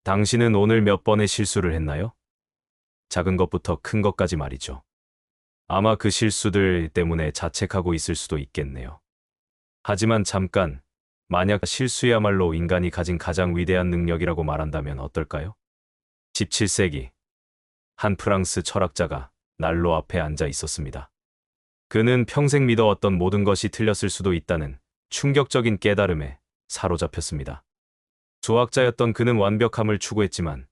당신은 오늘 몇 번의 실수를 했나요? 작은 것부터 큰 것까지 말이죠. 아마 그 실수들 때문에 자책하고 있을 수도 있겠네요. 하지만 잠깐, 만약 실수야말로 인간이 가진 가장 위대한 능력이라고 말한다면 어떨까요? 17세기, 한 프랑스 철학자가 난로 앞에 앉아 있었습니다. 그는 평생 믿어왔던 모든 것이 틀렸을 수도 있다는 충격적인 깨달음에 사로잡혔습니다. 수학자였던 그는 완벽함을 추구했지만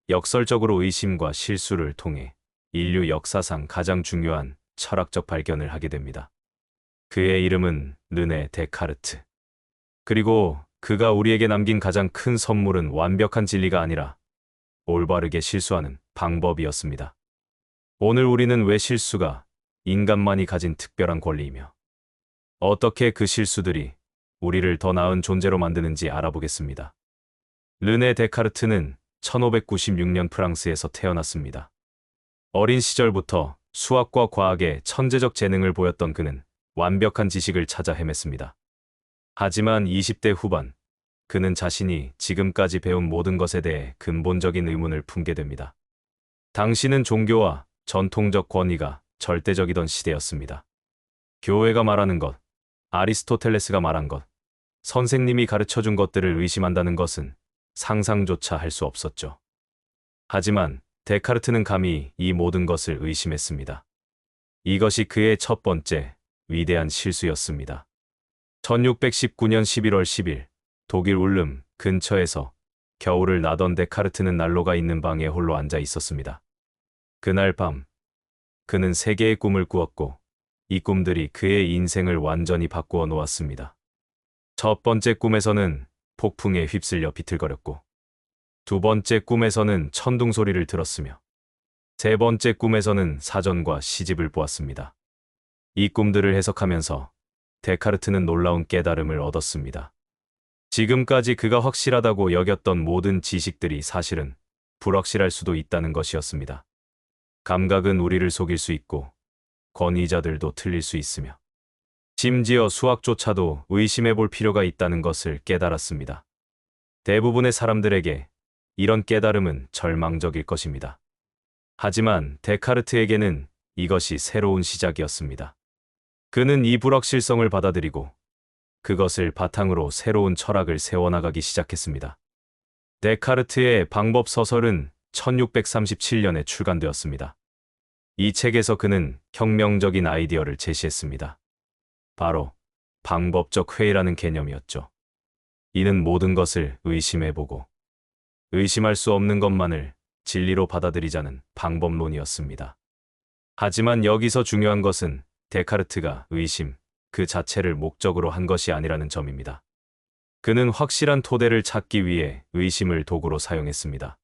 역설적으로 의심과 실수를 통해 인류 역사상 가장 중요한 철학적 발견을 하게 됩니다. 그의 이름은 르네 데카르트. 그리고 그가 우리에게 남긴 가장 큰 선물은 완벽한 진리가 아니라 올바르게 실수하는 방법이었습니다. 오늘 우리는 왜 실수가 인간만이 가진 특별한 권리이며 어떻게 그 실수들이 우리를 더 나은 존재로 만드는지 알아보겠습니다. 르네 데카르트는 1596년 프랑스에서 태어났습니다. 어린 시절부터 수학과 과학에 천재적 재능을 보였던 그는 완벽한 지식을 찾아 헤맸습니다. 하지만 20대 후반, 그는 자신이 지금까지 배운 모든 것에 대해 근본적인 의문을 품게 됩니다. 당시는 종교와 전통적 권위가 절대적이던 시대였습니다. 교회가 말하는 것, 아리스토텔레스가 말한 것, 선생님이 가르쳐준 것들을 의심한다는 것은 상상조차 할 수 없었죠. 하지만 데카르트는 감히 이 모든 것을 의심했습니다. 이것이 그의 첫 번째 위대한 실수였습니다. 1619년 11월 10일 독일 울름 근처에서 겨울을 나던 데카르트는 난로가 있는 방에 홀로 앉아 있었습니다. 그날 밤 그는 세 개의 꿈을 꾸었고 이 꿈들이 그의 인생을 완전히 바꾸어 놓았습니다. 첫 번째 꿈에서는 폭풍에 휩쓸려 비틀거렸고 두 번째 꿈에서는 천둥 소리를 들었으며 세 번째 꿈에서는 사전과 시집을 보았습니다. 이 꿈들을 해석하면서 데카르트는 놀라운 깨달음을 얻었습니다. 지금까지 그가 확실하다고 여겼던 모든 지식들이 사실은 불확실할 수도 있다는 것이었습니다. 감각은 우리를 속일 수 있고 권위자들도 틀릴 수 있으며 심지어 수학조차도 의심해 볼 필요가 있다는 것을 깨달았습니다. 대부분의 사람들에게 이런 깨달음은 절망적일 것입니다. 하지만 데카르트에게는 이것이 새로운 시작이었습니다. 그는 이 불확실성을 받아들이고 그것을 바탕으로 새로운 철학을 세워나가기 시작했습니다. 데카르트의 방법 서설은 1637년에 출간되었습니다. 이 책에서 그는 혁명적인 아이디어를 제시했습니다. 바로 방법적 회의라는 개념이었죠. 이는 모든 것을 의심해보고 의심할 수 없는 것만을 진리로 받아들이자는 방법론이었습니다. 하지만 여기서 중요한 것은 데카르트가 의심 그 자체를 목적으로 한 것이 아니라는 점입니다. 그는 확실한 토대를 찾기 위해 의심을 도구로 사용했습니다.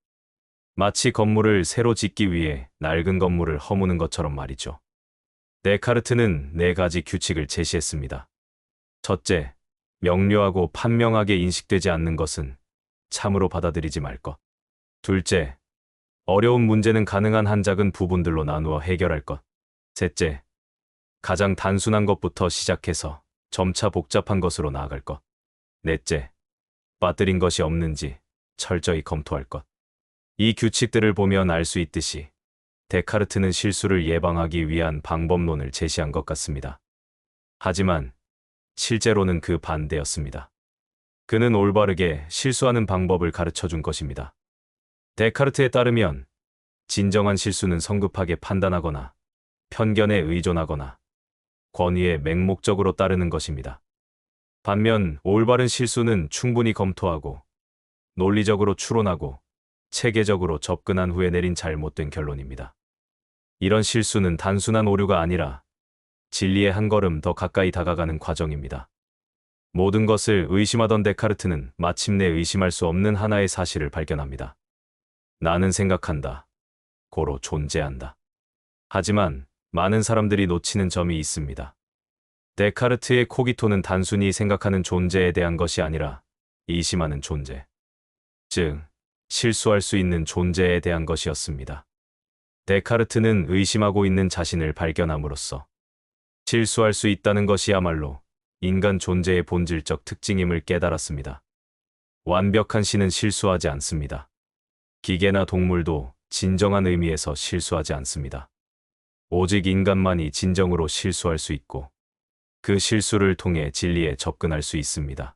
마치 건물을 새로 짓기 위해 낡은 건물을 허무는 것처럼 말이죠. 데카르트는 네 가지 규칙을 제시했습니다. 첫째, 명료하고 판명하게 인식되지 않는 것은 참으로 받아들이지 말 것. 둘째, 어려운 문제는 가능한 한 작은 부분들로 나누어 해결할 것. 셋째, 가장 단순한 것부터 시작해서 점차 복잡한 것으로 나아갈 것. 넷째, 빠뜨린 것이 없는지 철저히 검토할 것. 이 규칙들을 보면 알 수 있듯이 데카르트는 실수를 예방하기 위한 방법론을 제시한 것 같습니다. 하지만 실제로는 그 반대였습니다. 그는 올바르게 실수하는 방법을 가르쳐 준 것입니다. 데카르트에 따르면 진정한 실수는 성급하게 판단하거나 편견에 의존하거나 권위에 맹목적으로 따르는 것입니다. 반면 올바른 실수는 충분히 검토하고 논리적으로 추론하고 체계적으로 접근한 후에 내린 잘못된 결론입니다. 이런 실수는 단순한 오류가 아니라 진리의 한 걸음 더 가까이 다가가는 과정입니다. 모든 것을 의심하던 데카르트는 마침내 의심할 수 없는 하나의 사실을 발견합니다. 나는 생각한다. 고로 존재한다. 하지만 많은 사람들이 놓치는 점이 있습니다. 데카르트의 코기토는 단순히 생각하는 존재에 대한 것이 아니라 의심하는 존재, 즉 실수할 수 있는 존재에 대한 것이었습니다. 데카르트는 의심하고 있는 자신을 발견함으로써 실수할 수 있다는 것이야말로 인간 존재의 본질적 특징임을 깨달았습니다. 완벽한 신은 실수하지 않습니다. 기계나 동물도 진정한 의미에서 실수하지 않습니다. 오직 인간만이 진정으로 실수할 수 있고 그 실수를 통해 진리에 접근할 수 있습니다.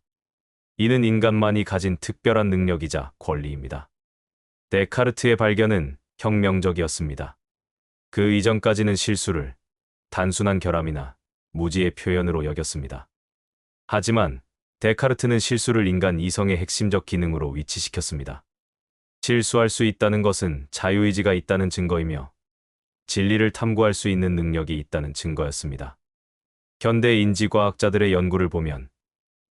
이는 인간만이 가진 특별한 능력이자 권리입니다. 데카르트의 발견은 혁명적이었습니다. 그 이전까지는 실수를 단순한 결함이나 무지의 표현으로 여겼습니다. 하지만 데카르트는 실수를 인간 이성의 핵심적 기능으로 위치시켰습니다. 실수할 수 있다는 것은 자유의지가 있다는 증거이며 진리를 탐구할 수 있는 능력이 있다는 증거였습니다. 현대 인지과학자들의 연구를 보면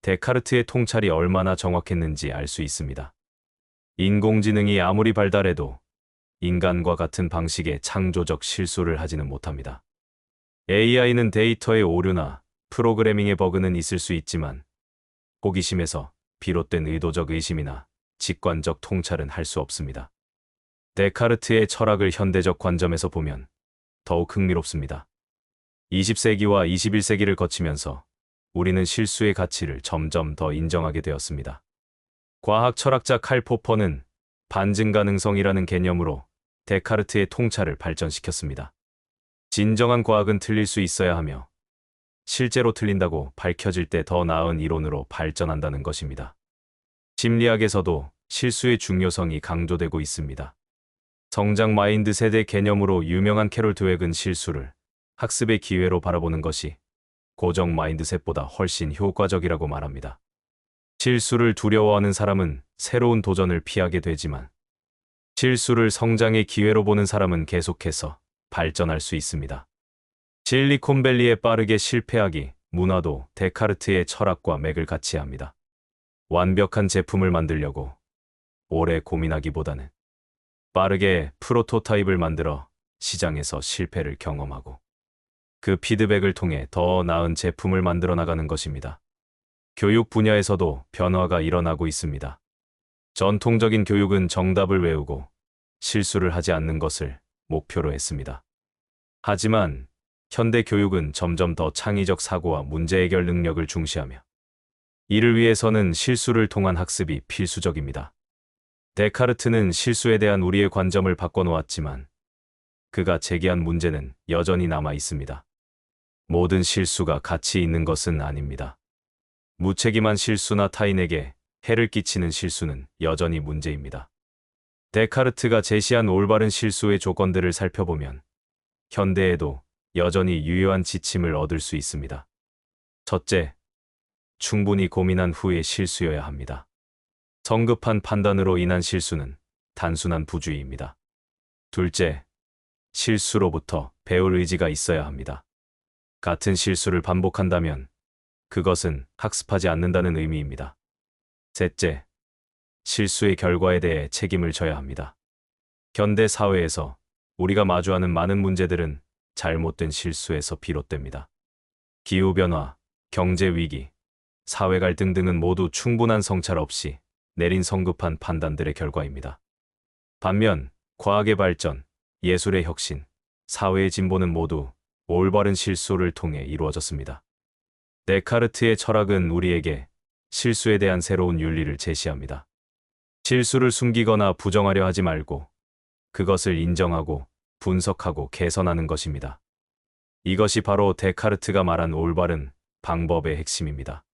데카르트의 통찰이 얼마나 정확했는지 알 수 있습니다. 인공지능이 아무리 발달해도 인간과 같은 방식의 창조적 실수를 하지는 못합니다. AI는 데이터의 오류나 프로그래밍의 버그는 있을 수 있지만 호기심에서 비롯된 의도적 의심이나 직관적 통찰은 할 수 없습니다. 데카르트의 철학을 현대적 관점에서 보면 더욱 흥미롭습니다. 20세기와 21세기를 거치면서 우리는 실수의 가치를 점점 더 인정하게 되었습니다. 과학 철학자 칼 포퍼는 반증 가능성이라는 개념으로 데카르트의 통찰을 발전시켰습니다. 진정한 과학은 틀릴 수 있어야 하며 실제로 틀린다고 밝혀질 때 더 나은 이론으로 발전한다는 것입니다. 심리학에서도 실수의 중요성이 강조되고 있습니다. 성장 마인드 세대 개념으로 유명한 캐롤 드웩은 실수를 학습의 기회로 바라보는 것이 고정 마인드셋보다 훨씬 효과적이라고 말합니다. 실수를 두려워하는 사람은 새로운 도전을 피하게 되지만 실수를 성장의 기회로 보는 사람은 계속해서 발전할 수 있습니다. 실리콘밸리에 빠르게 실패하기 문화도 데카르트의 철학과 맥을 같이 합니다. 완벽한 제품을 만들려고 오래 고민하기보다는 빠르게 프로토타입을 만들어 시장에서 실패를 경험하고 그 피드백을 통해 더 나은 제품을 만들어 나가는 것입니다. 교육 분야에서도 변화가 일어나고 있습니다. 전통적인 교육은 정답을 외우고 실수를 하지 않는 것을 목표로 했습니다. 하지만 현대 교육은 점점 더 창의적 사고와 문제 해결 능력을 중시하며 이를 위해서는 실수를 통한 학습이 필수적입니다. 데카르트는 실수에 대한 우리의 관점을 바꿔놓았지만 그가 제기한 문제는 여전히 남아 있습니다. 모든 실수가 가치 있는 것은 아닙니다. 무책임한 실수나 타인에게 해를 끼치는 실수는 여전히 문제입니다. 데카르트가 제시한 올바른 실수의 조건들을 살펴보면 현대에도 여전히 유효한 지침을 얻을 수 있습니다. 첫째, 충분히 고민한 후에 실수여야 합니다. 성급한 판단으로 인한 실수는 단순한 부주의입니다. 둘째, 실수로부터 배울 의지가 있어야 합니다. 같은 실수를 반복한다면 그것은 학습하지 않는다는 의미입니다. 셋째, 실수의 결과에 대해 책임을 져야 합니다. 현대 사회에서 우리가 마주하는 많은 문제들은 잘못된 실수에서 비롯됩니다. 기후변화, 경제위기, 사회 갈등 등은 모두 충분한 성찰 없이 내린 성급한 판단들의 결과입니다. 반면 과학의 발전, 예술의 혁신, 사회의 진보는 모두 올바른 실수를 통해 이루어졌습니다. 데카르트의 철학은 우리에게 실수에 대한 새로운 윤리를 제시합니다. 실수를 숨기거나 부정하려 하지 말고 그것을 인정하고 분석하고 개선하는 것입니다. 이것이 바로 데카르트가 말한 올바른 방법의 핵심입니다.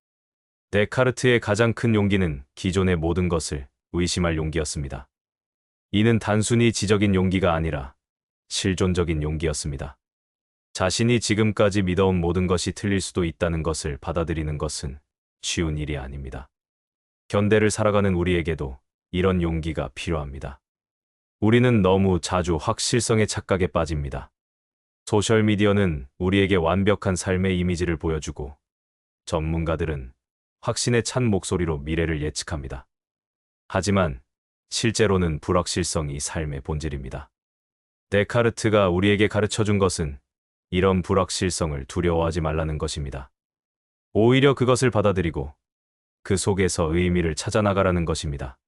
데카르트의 가장 큰 용기는 기존의 모든 것을 의심할 용기였습니다. 이는 단순히 지적인 용기가 아니라 실존적인 용기였습니다. 자신이 지금까지 믿어온 모든 것이 틀릴 수도 있다는 것을 받아들이는 것은 쉬운 일이 아닙니다. 현대를 살아가는 우리에게도 이런 용기가 필요합니다. 우리는 너무 자주 확실성의 착각에 빠집니다. 소셜미디어는 우리에게 완벽한 삶의 이미지를 보여주고 전문가들은 확신에 찬 목소리로 미래를 예측합니다. 하지만 실제로는 불확실성이 삶의 본질입니다. 데카르트가 우리에게 가르쳐준 것은 이런 불확실성을 두려워하지 말라는 것입니다. 오히려 그것을 받아들이고 그 속에서 의미를 찾아나가라는 것입니다.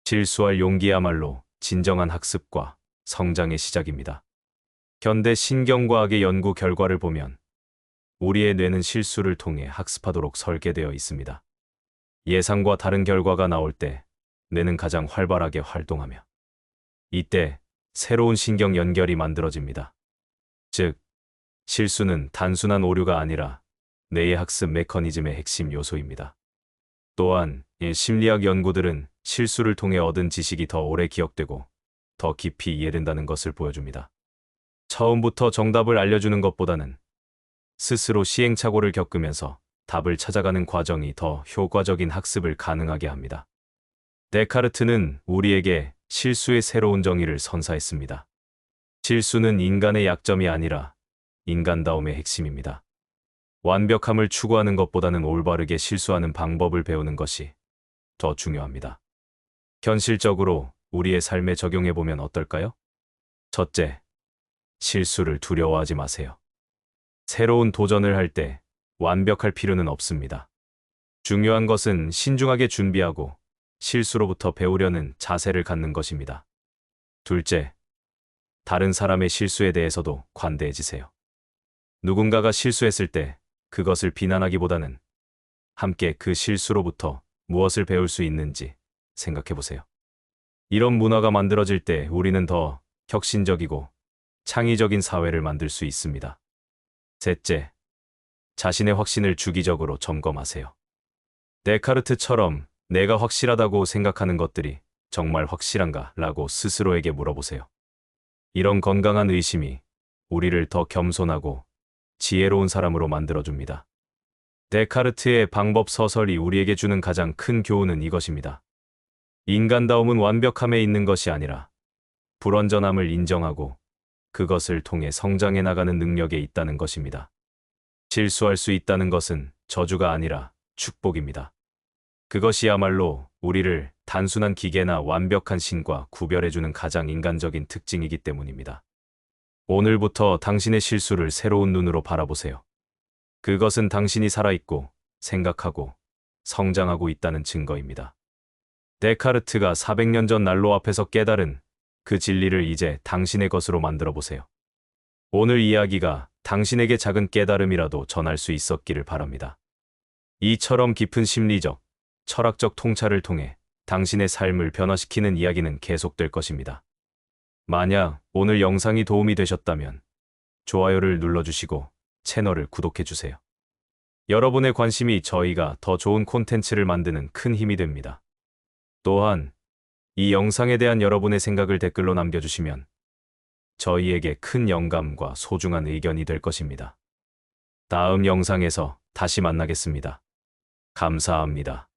실수할 용기야말로 진정한 학습과 성장의 시작입니다. 현대 신경과학의 연구 결과를 보면 우리의 뇌는 실수를 통해 학습하도록 설계되어 있습니다. 예상과 다른 결과가 나올 때 뇌는 가장 활발하게 활동하며 이때 새로운 신경 연결이 만들어집니다. 즉, 실수는 단순한 오류가 아니라 뇌의 학습 메커니즘의 핵심 요소입니다. 또한 이 심리학 연구들은 실수를 통해 얻은 지식이 더 오래 기억되고 더 깊이 이해된다는 것을 보여줍니다. 처음부터 정답을 알려주는 것보다는 스스로 시행착오를 겪으면서 답을 찾아가는 과정이 더 효과적인 학습을 가능하게 합니다. 데카르트는 우리에게 실수의 새로운 정의를 선사했습니다. 실수는 인간의 약점이 아니라 인간다움의 핵심입니다. 완벽함을 추구하는 것보다는 올바르게 실수하는 방법을 배우는 것이 더 중요합니다. 현실적으로 우리의 삶에 적용해보면 어떨까요? 첫째, 실수를 두려워하지 마세요. 새로운 도전을 할 때 완벽할 필요는 없습니다. 중요한 것은 신중하게 준비하고 실수로부터 배우려는 자세를 갖는 것입니다. 둘째, 다른 사람의 실수에 대해서도 관대해지세요. 누군가가 실수했을 때 그것을 비난하기보다는 함께 그 실수로부터 무엇을 배울 수 있는지 생각해 보세요. 이런 문화가 만들어질 때 우리는 더 혁신적이고 창의적인 사회를 만들 수 있습니다. 셋째, 자신의 확신을 주기적으로 점검하세요. 데카르트처럼 내가 확실하다고 생각하는 것들이 정말 확실한가? 라고 스스로에게 물어보세요. 이런 건강한 의심이 우리를 더 겸손하고 지혜로운 사람으로 만들어줍니다. 데카르트의 방법 서설이 우리에게 주는 가장 큰 교훈은 이것입니다. 인간다움은 완벽함에 있는 것이 아니라 불완전함을 인정하고 그것을 통해 성장해 나가는 능력에 있다는 것입니다. 실수할 수 있다는 것은 저주가 아니라 축복입니다. 그것이야말로 우리를 단순한 기계나 완벽한 신과 구별해주는 가장 인간적인 특징이기 때문입니다. 오늘부터 당신의 실수를 새로운 눈으로 바라보세요. 그것은 당신이 살아있고 생각하고 성장하고 있다는 증거입니다. 데카르트가 400년 전 난로 앞에서 깨달은 그 진리를 이제 당신의 것으로 만들어 보세요. 오늘 이야기가 당신에게 작은 깨달음이라도 전할 수 있었기를 바랍니다. 이처럼 깊은 심리적, 철학적 통찰을 통해 당신의 삶을 변화시키는 이야기는 계속될 것입니다. 만약 오늘 영상이 도움이 되셨다면 좋아요를 눌러주시고 채널을 구독해주세요. 여러분의 관심이 저희가 더 좋은 콘텐츠를 만드는 큰 힘이 됩니다. 또한 이 영상에 대한 여러분의 생각을 댓글로 남겨주시면 저희에게 큰 영감과 소중한 의견이 될 것입니다. 다음 영상에서 다시 만나겠습니다. 감사합니다.